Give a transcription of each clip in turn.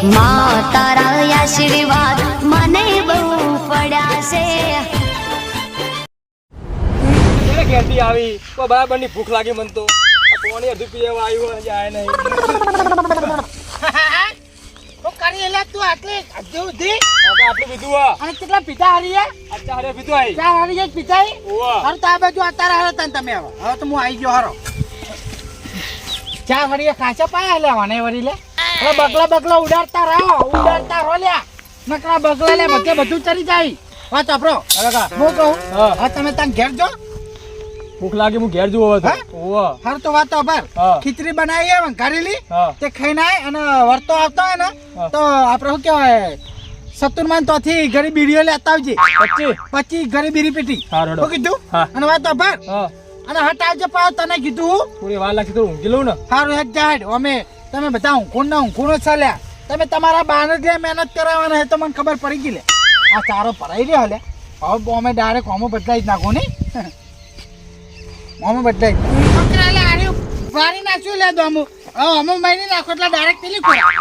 માં તારા આશીર્વાદ મને બહુ પડ્યા છે. ઘેરથી આવી તો બરાબર ની ભૂખ લાગી મન તો કોની અધુ પીવા આવ્યું જાય નહીં તો કરી એલા તું આટલે અધે ઉધી આટલું પીધું આ અને કેટલા પીતા હરીએ અચ્છા અરે પીધું આઈ ચાર હરીએ પીતા ઓવા હર તો આ બાજુ અતારા હરો તન તમે હવે તો હું આવી ગયો હરો ચાર હરીએ કાચા પાયા લેવાને વરી લે એટલે બગલા ઉડાડતા રહો લ્યા નકરા બગલા લે બધે બધું ચરી જાય વાત આપરો હું કહું હા તમે તને ઘેર જો ભૂખ લાગી હું ઘેર જુઓ હવે ઓવા હર તો વાત પર ખીચડી બનાવી હે ઘરેલી તે ખાઈને આય અને વર્તો આવતો હોય ને તો આપણે શું કહેવાય સતુરમાન તોથી ગરી બીડીઓ લેતા આવજે 25 ગરી બીડી પેટી શું કીધું અને વાત પર અને હટાવજે પાવ તને કીધું થોડી વાર લાગી તો ઊંઘી લઉં ને સારું એક જાહેર અમે તમે બધા ઊંઘું ચાલ્યા તમે તમારા બાને જે મહેનત કરાવવાના હે તો મને ખબર પડી ગઈ લે આ ચારો ભરાઈ રહ્યો લે હવે અમે ડાયરેક્ટ હોમો બદલાઈ જ નાખો ને હોમો બદલાઈ છોકરા લે આર્યું વારી નાખ્યું લે તો અમુ હવે હોમો મહિની નાખો એટલે ડાયરેક્ટ પેલી ખોરા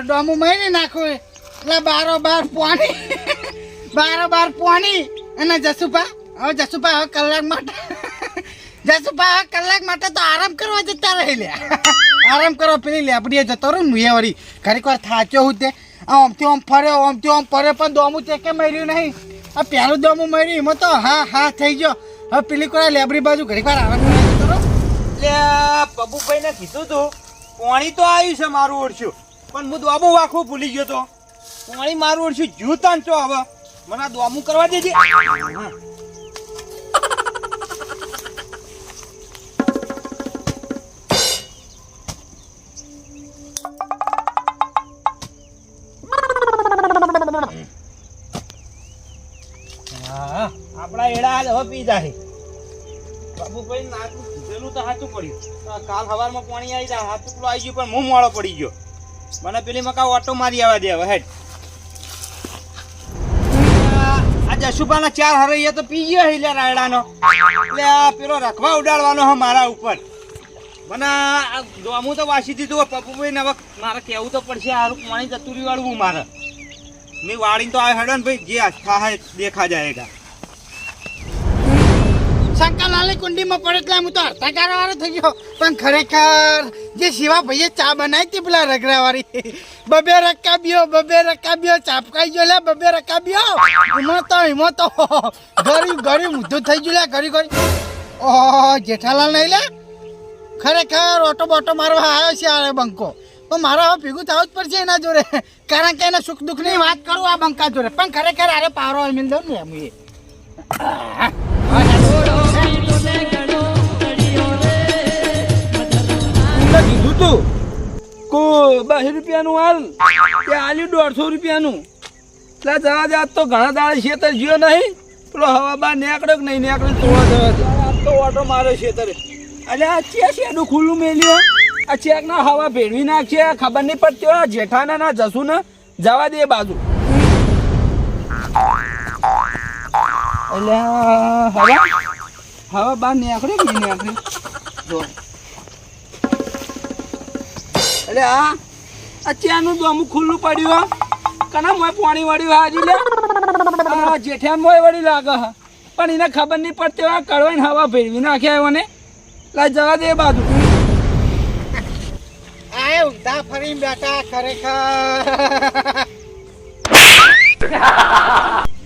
ડોમું મહિને નાખો એટલે બારો બાર પોણી અને જસુભા હવે કલાક માટે તો આરામ કરવા જતા રહી લે આરામ કરવા પેલી લેબડીએ જતો રહું ને એ વળી ઘડીક વાર થાચ્યો હું તે આમથી આમ ફર્યો પણ દોમું તે કે મર્યું નહીં આ પહેલું દોમું મર્યું એમાં તો હા થઈ ગયો હવે પેલી કોઈ લેબડી બાજુ ઘડીક વાર આરામ કરવા જતો રહું એટલે પબુભાઈ ને કીધું તું પાણી તો આવ્યું છે મારું ઓળખ્યું પણ હું દોબો વાખવું ભૂલી ગયો તો પાણી મારું ઓળખ્યું જૂતાન છો હવે મને આ દોમું કરવા દેજે આપડા એડા આજ હવે પી જાય બાબુભાઈ નાખું કીધેલું તો સાચું પડ્યું કાલ સવારમાં પાણી આવી જાય હાથ ટુકડો આવી ગયો પણ હું મોડો પડી ગયો મને પેલી મકા ઓટો મારી આવવા દે હવે હેડ આ જશુભાના 4 હરૈયા તો પી ગયો એટલે રાયડાનો એટલે પેલો રખવા ઉડાડવાનો હે મારા ઉપર મને દોમું તો વાસી દીધું પપ્પુભાઈ ને હવે મારે કહેવું તો પડશે હારું પાણી જતુરી વાળવું મારે મેં વાળીને તો આ હેડો ને ભાઈ જે થાય દેખા જાયગા શંકરલાલની કુંડીમાં પડે એટલે હું તો હર્તાકારો વાળો થઈ ગયો પણ ખરેખર જે શિવા ભાઈએ ચા બનાવી હતી પેલા રગડાવાળી બબે રકાબીઓ ચાપકાઈ ગયો લે બબે રકાબીઓ એમાં તો ગરી મૂધું થઈ ગયું લે ગરી ઓહો જેઠાલાલ નહીં લે ખરેખર ઓટો બોટો મારવા આવ્યો છે આ બંકો પણ મારે હવે ભેગું થવું જ પડશે એના જોડે કારણ કે એના સુખ દુઃખની વાત કરું આ બંકા જોડે પણ ખરેખર આરે પારો મિલ દઉં ને એમ કીધું તું કો 20 રૂપિયાનું હાલ તે આલ્યું 150 રૂપિયાનું એટલે જવા દે આજ તો ઘણા દાડે ખેતર જ્યો નહીં પેલો હવા બાર નીકળ્યો કે નહીં નીકળ્યો તોડવા જવા દે આજ તો ઓટો માર્યો ખેતરે એટલે આ શેનું ખુલ્લું મેલ્યું આ ચેક ના હવા ભેળવી નાખશે ખબર નહીં પડતી હોય જેઠાના ના જસુ ને જવા દે બાજુ એટલે હવા બાર નીકળ્યો કે નહીં નીકળ્યો જો એટલે આ ચેનું તો અમુક ખુલ્લું પડ્યું કના મોય પાણી વળ્યું હાજી લે જેઠિયાન મોય વળી લાગે પણ એને ખબર નહીં પડતી હોય કડવાઈને હવા ભેળવી નાખ્યા એને લા જવા દે બાજુ આય ઉધા ફરી બેટા ખરેખર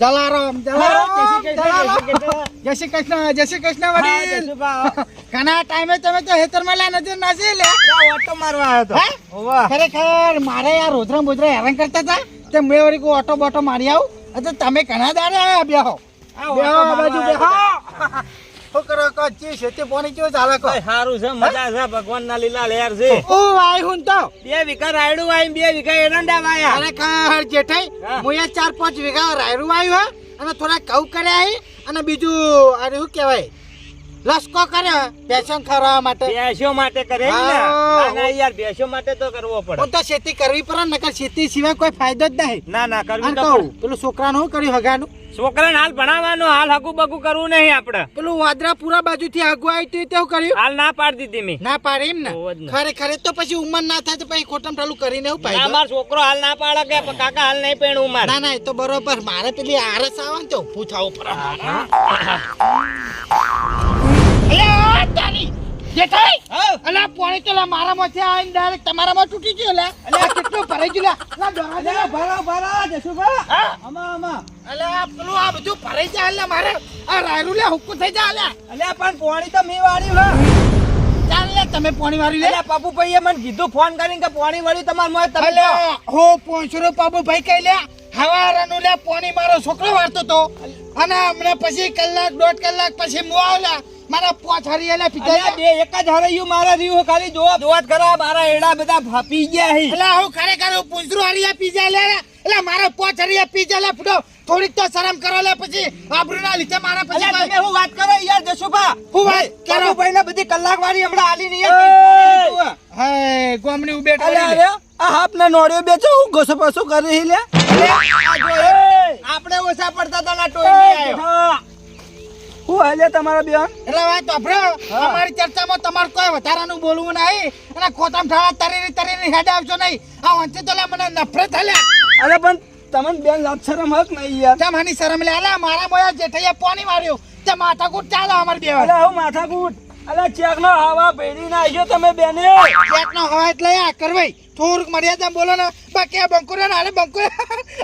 જલારામ જય શ્રી કૃષ્ણ વડીલ ઘણા ટાઈમે તમે તો હેતરમાં લા નજર નાસી લે ઓટો મારવા આવ્યો તો ખરેખર મારે યાર રોધરા બોધરા હેરાન કરતા હતા તે મેં વળી કો ઓટો બોટો મારી આવું તો તમે ઘણા દાડે આવ્યા બેહો બાજુ બેહો કરો કચ્ચી છે પોણી કેવું ચાલે કો સારું છે મજા છે ભગવાનના લીલા લહેર છે ઓ આઈ હું તો 2 વીઘા રાયડું વાઈ 2 વીઘા એરંડા વાયા ખરેખર જેઠાઈ મુએ 4-5 વીઘા રાયડું વાયું હે અને થોડા ઘઉં કર્યા હે અને બીજું અરે શું કહેવાય રસકો કર્યો પેશન ખરવા માટે ભેંસો માટે કરે ને હા. ના ના યાર ભેંસો માટે તો કરવો પડે હું તો ખેતી કરવી પડે ને નકર ખેતી સિવાય કોઈ ફાયદો જ નહીં ના ના કરવું અને તો કહું પડે. પેલું છોકરાનું શું કર્યું હગાનું છોકરાને હાલ ભણાવવાનું હાલ હકુ બકુ કરવું નહીં આપણે પેલું વાદરા પૂરા બાજુથી આગું આવ્યું હતું તે શું કર્યું હાલ ના પાડી દીધી મેં ના પાડે એમ ને હોવ જ ને. ખરેખર એ તો પછી ઉંમર ના થાય તો પછી ખોટમ ઠાલું કરીને એવું ના ફાયદો મારો છોકરો હાલ ના પાડે કે પણ કાકા હાલ નહીં પેણું મારે ના ના એ તો બરોબર મારે પેલી આરસ આવે ને તો ઊભું થવું પડે અલ્યા તારી જેઠાઈ અલ્યા પાણી તો લા મારામાંથી આવીને ડાયરેક્ટ તમારામાં તૂટી ગયો લે અલ્યા કેટલું ભરાઈ ગયું લે દોરા દે ભરા જસુભા આમાં અલ્યા પેલું આ બધું ભરાઈ જાય લે મારે આ રાયરું લે હુક્કું થઈ જાય લે અલ્યા પણ પોણી તો મેં વાળ્યું હા ચાલ લે તમે પાણી વાળી લે અલ્યા પપ્પુભાઈએ મને કીધું ફોન કરીને કે પોણી વાળ્યું તમાર મોય તમે લો. અલ્યા હો પોંચરો પાબુ ભાઈ કઈ લે હવારાનું લે પાણી મારો છોકરો વાળતો તો અને હમણાં પછી કલાક દોઢ કલાક પછી હું આવલા મારા પોચ હરિયાલા અલ્યા પીધા બે એક જ હરાયું મારા રહ્યું ખાલી જોવા જોવા જ ખરા મારા એડા બધા ફાપી ગયા હી એટલે હું ખરેખર હું પૂંછરું હરિયા પીજા લે એટલે મારા પોચ હરિયા પીજા લે ફૂટો થોડીક તો શરમ કરો લે પછી આબરૂના લીધે મારા પછી અલ્યા કોઈ- તમે હું વાત કરો યાર જસુભા હું વાત કરો? પપ્પુભાઈને બધી કલાક વાળી હમણાં આલી નહીં હે ગોમડી ઉભેટ અલ્યા કરી લે. અરે આ હાપને નોડ્યો બેચો હું ઘોસો પાછો કરી લે આપણે ઓછા પડતા હતા ના ટોઈ નહીં આવ્યો હું હાલે તમારા બેન એટલે વાત વાપરો અમારી ચર્ચામાં તમારે કોઈ વધારાનું બોલવું નહીં અને ખોટામ ઠાળા તરીને હેડ આવશો નહીં આ વંચે તો લે મને નફરત હલ્યા અરે પણ તમને બેન લાજ શરમ હક નહીં યાર તે માની શરમ લે અલા મારા મોયા જેઠૈયા પાણી માર્યું તે માથાકૂટ ચાલે અમારી બે અલે હું માથાકૂટ અલે ચેક નો હવા ભેડી ના આવ્યો તમે બેને ચેકનો હવા એટલે આ કરવાઈ થોડુંક મર્યાદા બોલો ને બાકી આ બંકુરે ને આલે બંકુરે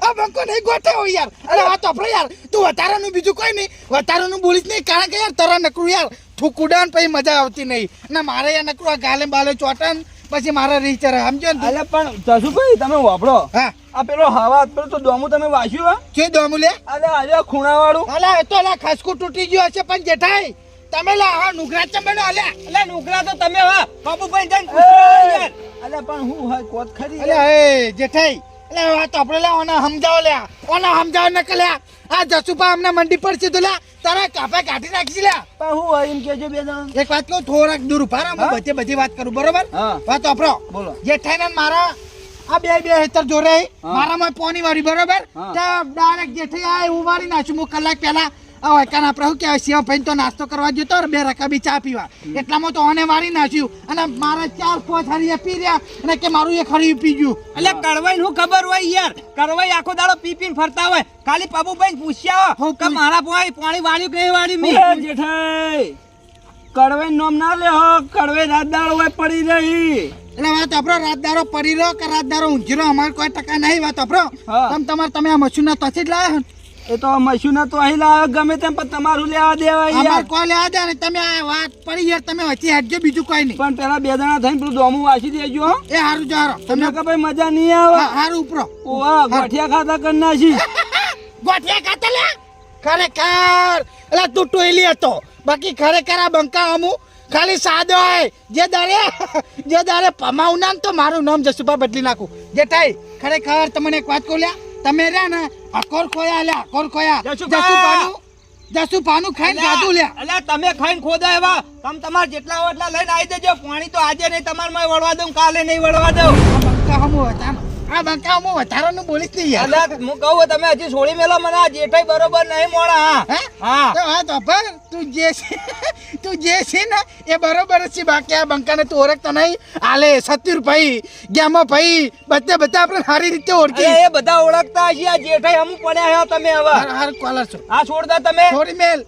આ બંકો નહીં ગોઠે યાર અરે વાત આપણે યાર તું વધારાનું બીજું કોઈ નહીં વધારાનું બોલીશ નહીં કારણ કે યાર તરા નકરું યાર થૂકુડાન પછી મજા આવતી નહીં અને મારે યાર નકરું આ ગાલે બાલે ચોટન પછી મારા રીચર સમજો ને અલે પણ જસુભાઈ તમે વાપરો હા આ પેલો હવા પેલો તો દોમું તમે વાસ્યું હા જે દોમું લે અલે અલે ખૂણા વાળું અલા એ તો અલા ખસકું તૂટી ગયો હશે પણ જેઠાઈ તમે લા હા નુગરા ચંબેનો અલ્યા અલે નુકરા તો તમે હા બાબુભાઈ જઈને પૂછો યાર અલે પણ હું હા કોત ખરી અલ્યા એ જેઠાઈ અલ્યા વાત આપણે લે ઓના સમજાવો લે ઓના સમજાવો ન કે લે આ જસુપા અમને મંડી પર છે તો લે તારા કાપે કાઢી નાખી લે પણ હું હોય એમ કેજો બે જણ એક વાત કહું થોડાક દૂર ઉભા રહો હું બધી વાત કરું બરોબર હા. વાત આપરો બોલો. જેઠાઈ ને મારા આ બે હેતર જોડે મારામાં પોની વાળી બરોબર હા. ત્યાં ડાયરેક્ટ જેઠાઈ આ ઉવાળી નાખ્યું હું કલાક પહેલા આ વાયકાન આપણે શું કહેવાય સેવા ભાઈ તો નાસ્તો કરવા જતો ને 2 રકાબી ચા પીવા એટલામાં તો આને વાળી નાખ્યું અને મારા 4-5 હરિયા પી રહ્યા અને કે મારું એક હરિયું પી ગયું અલે કડવાઈ હું ખબર હોય યાર કડવાઈ આખો દાડો પી પીને ફરતા હોય ખાલી બાબુભાઈ પૂછ્યા હો, કે મારા પાણી વાળ્યું કે નહીં વાળ્યું મી જેઠાઈ કડવાઈ નોમ ના લે હો કડવાઈ રાત દાડો હોય પડી રહી એટલે વાત આપરો રાતદારો પડી રહ્યો કે રાતદારો ઊંઘી અમારે કોઈ ટકા નહીં વાત આપરો હા. તમે આ મશીનના તસી જ લાયા હો એ તો મશીન તો અહીં લાવ્યો ગમે તેમ પણ તમારું લેવા દેવાય અમાર યાર કોઈ લેવા દે ને તમે આ વાત પડી યાર તમે વચ્ચે હેડજો બીજું કોઈ નહીં પણ પેલા બે જણા થઈને પેલું દોમું વાસી દેજો હો એ હારું જારો તમને કે ભાઈ મજા નહીં આવે હારું ઉપરો ઓવા ગોઠિયા ખાતા કરી નાખી ગોઠિયા ખાતે લે ખરેખર એટલે તું ટોયલી હતો બાકી ખરેખર આ બંકા અમુ ખાલી સાદો હોય જે દારે પમાવું ના તો મારું નામ જસુભા બદલી નાખું જેઠાઈ ખરેખર તમને એક વાત કહું લ્યા તમે રહ્યા ને અકોર ખોયા લ્યા અકોર ખોયા જસુભા. જસુભાનું ખાઈને ખાધું લ્યા અલ્યા તમે ખાઈને ખોદા એવા તમે તમારે જેટલા હોય એટલા લઈને આવી દેજો પાણી તો આજે નહીં તમારે વળવા દઉં કાલે નહીં વળવા દઉં આ બંકા હું વધારાનું બોલીશ નહીં યાર અલ્યા હું કહું તમે હજી છોડી મેલો મને આ જેઠાઈ બરોબર નહીં મોડા હા હે? હા તો હા તો ભર તું જે છે ને એ બરોબર જ છે બાકી આ બંકાને તું ઓળખતો નહીં આલે સતીર ભાઈ ગ્યામો ભાઈ બધા આપણે સારી રીતે ઓળખી અરે એ બધા ઓળખતા હશે આ જેઠાઈ અમુક પડ્યા હે તમે હવે હાર કોલર છો આ છોડતા તમે છોડી મેલ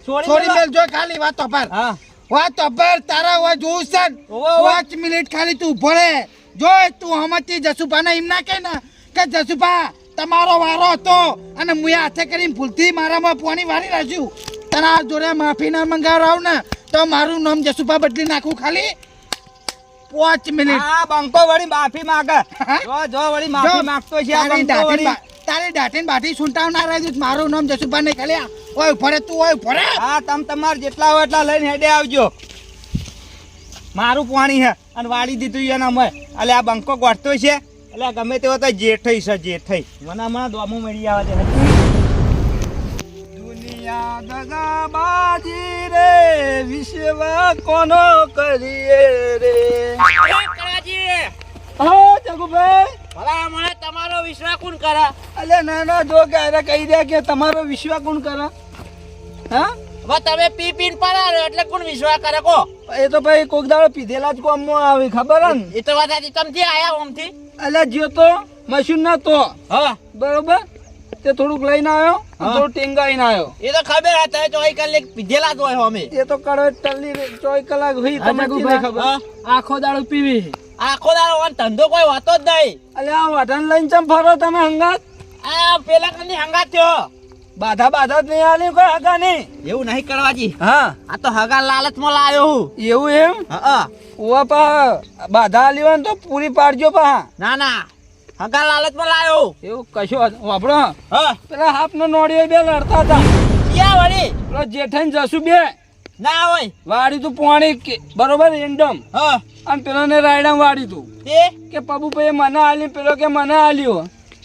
જો ખાલી વાત તો ભર હા વાત તો ભર તારા હોય જોઉં છે ને. ઓવે, ઓવે. 5 મિનિટ ખાલી તું ઉભો રહે જો તું હમતી જસુભાને એમ ના કહે ને કે જસુભા તમારો વારો હતો અને મુએ હાથે કરીને ભૂલથી મારામાં પાણી વાળી નાખ્યું તારા જોડે માફી ના મંગાવરાવ ને તો મારું નામ જસુભા બદલી નાખું ખાલી 5 મિનિટ આ બંકો વળી માફી માંગે જો વળી માફી માંગતો છે આ બંકો વળી તારી દાટીને બાટી સુંટાવ ના રહેજો મારું નામ જસુભા નહીં ખાલી ઓય ફરે તું ઓય ફરે હા તમે તમારે જેટલા હોય એટલા લઈને હેડે આવજો મારું પાણી હે અને વાળી દીધું એના મેં એટલે આ બંકો ગોઠતો છે એટલે ગમે તેવો તો જેઠઈ છે જેઠઈ મને હમણાં દોમું મળી આવે છે અહીંયા દગાબાજી રે વિશ્વ કોનો કરીએ રે હા જગુભાઈ ભલા મને તમારો વિશ્વાસ કોણ કરે? અલે ના જો કે કહી દે કે તમારો વિશ્વ કોણ કરે હા હવે તમે પી પીને પડારો એટલે કોણ વિશ્વાસ કરે કો? એ તો ભાઈ કોક દાડો પીધેલા જ કોમમાં આવે ખબર હે ને એ તો વાત સાચી. તમથી આયા ઓમથી? અલે જ્યો તો મશીન ના તો હા બરોબર તે થોડુંક લઈને આવ્યો થોડું ટેંગાઈને આવ્યો એ તો ખબર હતા તો અહીં કાલે પીધેલા જ હોય અમે. એ તો કડવે ટલ્લી 24 કલાક હોય તમને કેને ખબર હા? આખો દાડો પીવી આખો દાડો ઓન ધંધો કોઈ હોતો જ નહીં. અલે આ વાઢાને લઈને ચમ ફરો તમે હંગાત આ પેલા કની હંગાત થયો. બાધા જ નહીં આલી કોઈ હગા નહીં એવું નહીં કરવાજી. હા આ તો હગા લાલચમાં લાયો હું. એવું એમ હા ઉવા પા બાધા આલી હોય ને તો પૂરી પાડજો પા ના ના હગા લાલચમાં લાયો. એવું કશો વાપરો હા પેલા હાફનો નોડીઓ બે લડતા હતા ક્યાં વળી? પેલો જેઠાઈને જસુ બે ના હોય. વાડી તું પોણી બરોબર એન્ડમ હા અને પેલો ને રાયડા વાડી તું તે કે પબુભાઈ મને આલી પેલો કે મને આલ્યો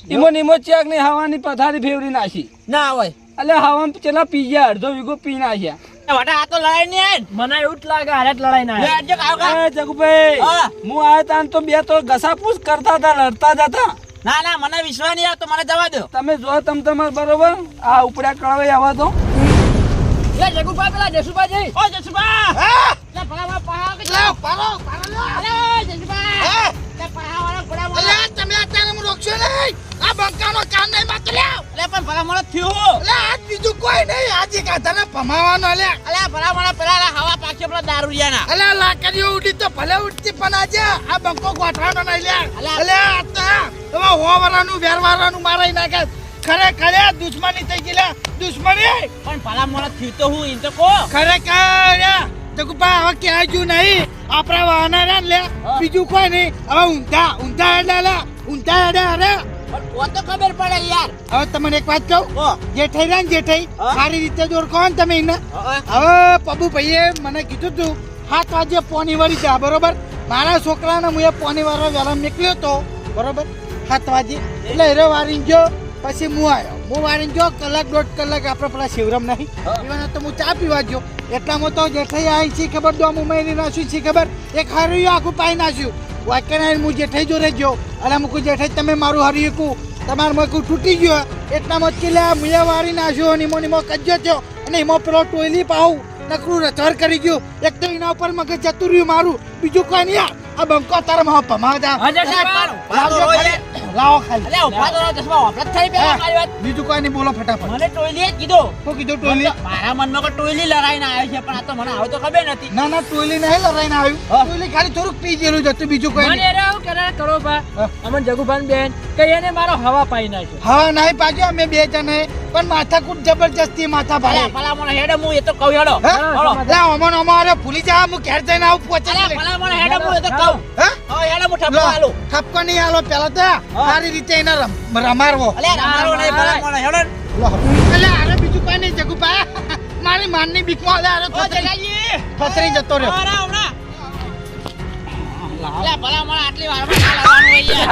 ઈમો ચેક ની હવાની પથારી ફેવરી નાખી ના હોય. એટલે હવામાં ચેલા પી ગયા અડધો વીઘો પી નાખ્યા વટા આ તો લડાઈ નહીં આય ને. મને એવું જ લાગે હારે જ લડાઈ ના લે આજે ખાવ ખા. એ જગુભાઈ હા. હું આયા તા ને તો બે તો ઘસાપૂસ કરતા હતા લડતા જ હતા ના ના મને વિશ્વાસ નહીં આવતો. મને જવા દો. તમે જો તમારે બરોબર આ ઉપડ્યા કળવાઈ આવા તો લે જગુભાઈ પેલા જસુભાઈ ઓ જસુબા હા લે ભલામાં પહાવ કે લે પારો લે અરે જસુબા હા લે પહાવ વાળા ઘોડા અલે વાળા તમે અત્યારે મને રોકશો નહીં આ બંકાનો કાન નહીં માત લે લે પણ ભલામણ થયું. અલે આજ બીજું કોઈ નહીં આજે કાધાને ભમાવાનો લે અલે ભલામણ પેલા હવા પાક્યો પેલા દારૂડિયાના. અલે લાકડીઓ ઉડી તો ભલે ઉડતી પણ આજે આ બંકો ગોઠવાનો નહીં લે અલે આ તો હવે હોવારાનું વેરવારાનું મારાઈ નાખે ખરેખર દુશ્મની થઈ ગઈ લે દુશ્મની પણ ભલામણ થયું તો હું ઈન તો કો. ખરેખર જગુપા હવે કહેજો નહીં આપણા વાહના રે લે બીજું કોઈ નહીં હવે ઊંધા અરે પણ ઓ તો ખબર પડે યાર. હવે તમને એક વાત કહું કો. જેઠાઈ રે ને જેઠાઈ હા. સારી રીતે જ ઓળખો ને તમે એને હા. હવે પબુ ભાઈએ મને કીધું તું 7 વાગે પોની વાળી જા બરોબર મારા છોકરાને હું એ પોની વાળો વહેલા નીકળ્યો તો બરોબર 7 વાગે એટલે હીરો વારીને ગયો પછી હું આવ્યો હું વારીને ગયો કલાક 1.5 કલાક આપણે પેલા શિવરામ નહીં એવાને તો હું ચા પીવા ગયો એટલામાં તો જેઠાઈ આવી છે ખબર તો હું મેરી નાખ્યું છે ખબર એક હરિયું આખું પાઈ નાખ્યું વાક્યના હું જેઠાઈ જોડે ગયો અને મૂકું જેઠાઈ તમે મારું હરિયું તમારું મકું તૂટી ગયો એટલામાં જ કે મુયા વારી નાખ્યો નિમો કજ્જો થયો અને એમાં પેલો ટોયલી પાઉં નકરું રચર કરી ગયું એક તો એના ઉપર મગજ જતું રહ્યું મારું બીજું કોઈ નહીં આ બંકો તારા ભમાવતા લાવો ખાલી અલે ઉભા તો રહો જસબા ઓફરત થઈ પેલા મારી વાત. બીજું કોઈ નહીં બોલો ફટાફટ મને ટોયલીએ જ કીધું. શું કીધું ટોયલી મારા મનમાં કોઈ ટોયલી લડાઈને આવ્યો છે પણ આ તો મને હવે તો ખબર નથી. ના ટોયલી નહીં લડાઈને આવ્યું ટોયલી ખાલી થોડુંક પી ગયેલું જતું બીજું કોઈ મને નહીં એને આવું કરે કરો બા અમન જગુભાઈ બેન કે એને મારો હવા પાઈ નાખ્યો. હા નહીં પાછો અમે બે જણે પણ માથાકૂટ જબરજસ્તી માથા અલે ભારે ભલામણ હેડે હું એ તો કહું હેડો. હા, લે અમન અમારે ભૂલી જા હું ઘેર જઈને આવું પહોંચે અલે ભલામણ હેડે હું એ તો કહું. હા હવે હેડે હું ઠપકો આલું. ઠપકો નહીં આલો પેલા તો સારી રીતે એને રમારવો અલે રમાડો નહીં ભલામણ હેડો. એટલે અરે બીજું કઈ નહીં જગુપા મારી માનની બીકમાં અરે અરે ઓ જગાજી. ફસરી જતો રહ્યો અરે હમણાં. અલે ભલામણ આટલી વારમાં ના લડવાનું હોય યાર.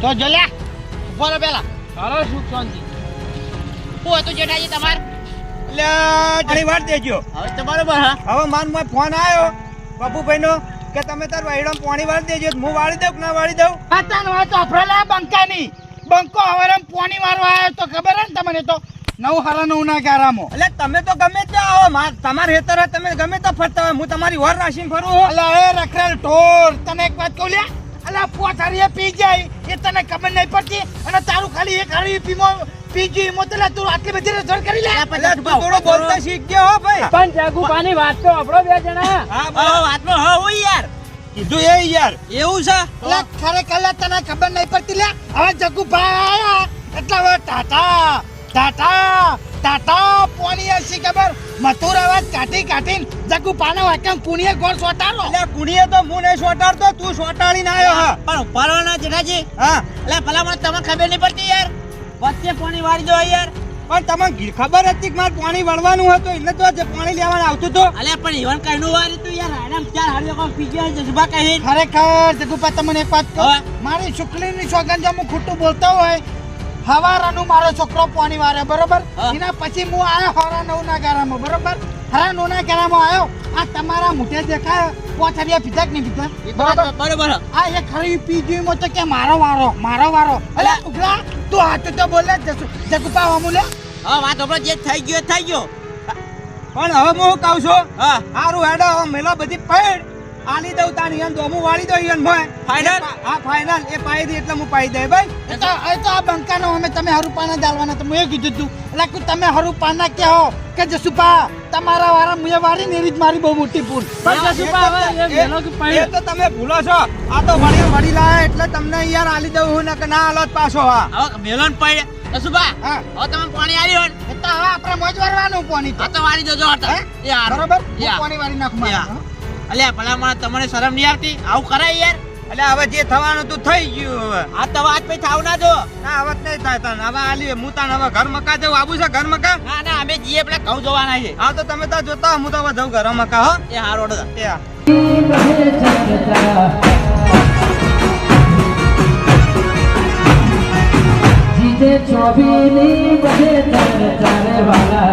તો જો લે બોલો પેલા હાલો સુખ શાંતિ. શું હતું જેઠાજી તમાર? એટલે ઘણી વાર દેજો હવે તો બરોબર હા. હવે માનમાં ફોન આવ્યો બાબુભાઈ નો કે તમે તાર વાયડો પાણી વાળી દેજો હું વાળી દઉં કે ના વાળી દઉં આતાન વાત તો અફરાલા બંકાની બંકો હવારમ પોણી મારવા આવ્યો તો ખબર હે ને તમને તો 9:30 ના ગારામો એટલે તમે તો ગમે ત્યાં આવો તમારે હેતર હોય, તમે ગમે ત્યાં ફરતા હોય હું તમારી વર રાશિને ફરું છું. અલા એ રખડેલ ઢોર તને એક વાત કહું લે અલા પોથારીએ પી જાય એ તને ખબર નહીં પડતી અને તારું ખાલી એક હારી પી ગઈ મોતલા તું આટલી બધી રજડ કરી લે એટલે તું થોડો બોલતા શીખ ગયો હો ભાઈ. પણ જગુભાઈની વાત તો આપણો બે જણા. હા હવે વાતમાં હા હોય યાર. કીધું એ યાર એવું છે? એટલે ખરેખર તને ખબર નહીં પડતી લે હવે જગુભાઈ આયા એટલે હવે ટાટા પોણી હસી ખબર મથુર અવાજ કાઢીને જગુભાઈના વાક્યમ કુણીએ ગોળ સોટાડો એટલે કુણીએ તો હું નહીં સોટાડતો તું સોટાડીને આવ્યો હા. પણ ઉપરવાના જેઠાજી હા એટલે ભલામણ તમને ખબર નહીં પડતી યાર. વચ્ચે પાણી વાળી દો યાર. પણ તમને ખબર હતી કે મારે પાણી વળવાનું હતું એટલે તો આજે પાણી લેવાનું આવતું તો અલે પણ ઈવન કઈનું વારી તું યાર આરામ ચાર હાડીઓ કોમ પી ગયા જજબા કહી. ખરેખર જગુભાઈ તમને એક વાત હા. કહું મારી શુક્લીની સોગંદ જો હું ખોટું બોલતો હોય હવારાનું મારો છોકરો પોણી વારે બરોબર હા. એના પછી હું આવ્યો હરા 9 ના ગારામાં બરોબર હરા 9 ના ગારામાં આવ્યો આ તમારા મોઢે દેખાય પોછડિયા પીધા કે નહીં પીધા બરોબર આ એક ખરી પી ગયું મો તો કે મારો વારો અલે ઉગલા તું હાથ તો બોલે જગુપા અમુલે હા વાત આપણો જે થઈ ગયો એ થઈ ગયો પણ હવે હું કહું છું હા હારું હેડો હવે મેલો બધી પૈડ આલી દઉં તાની ઈયન દોમું વાળી દો ઈયન મોય Final? હા ફાઇનલ એ પાઈ દી એટલે હું પાઈ દે ભાઈ એ તો આ બંકાનો અમે તમે હરુપાના દાલવાના તો મેં કીધું તું એટલે કે તમે હરુપાના કહો કે જસુપા તમારા વાળા મુએ વાળી ને એરી જ મારી બહુ મોટી ભૂલ એ તો તમે ભૂલો છો આ તો વળી લાયા એટલે તમને યાર આલી દઉં હું ને કે ના આલો જ પાછો હા હવે મેલોન પડે કસુબા હા. હવે તમે પાણી આલ્યો ને એ તો હવે આપણે મોજ વારવાનું પોની તો આ તો વાળી દેજો હતા યાર બરોબર હું યાર. પોની વાળી નાખું યા. મારે. અલ્યા ભલા માણસ તમને શરમ નહીં આવતી આવું કરાય યાર એટલે હવે જે થવાનું તું થઈ ગયું હવે આ તો વાત પછી થાવ ના જો ના હવે જ નહીં થાય તને હવે આલી હું તાન હવે ઘર મકા જવું આબુ છે ઘર મકા ના ના અમે જીએ પેલા ઘઉં જોવાના છે હા તો તમે તો જોતા હું તો હવે જઉં ઘર મકા હો એ હારો ડો એ હા. જીતે ચોબીની બધે ચાલે વાલા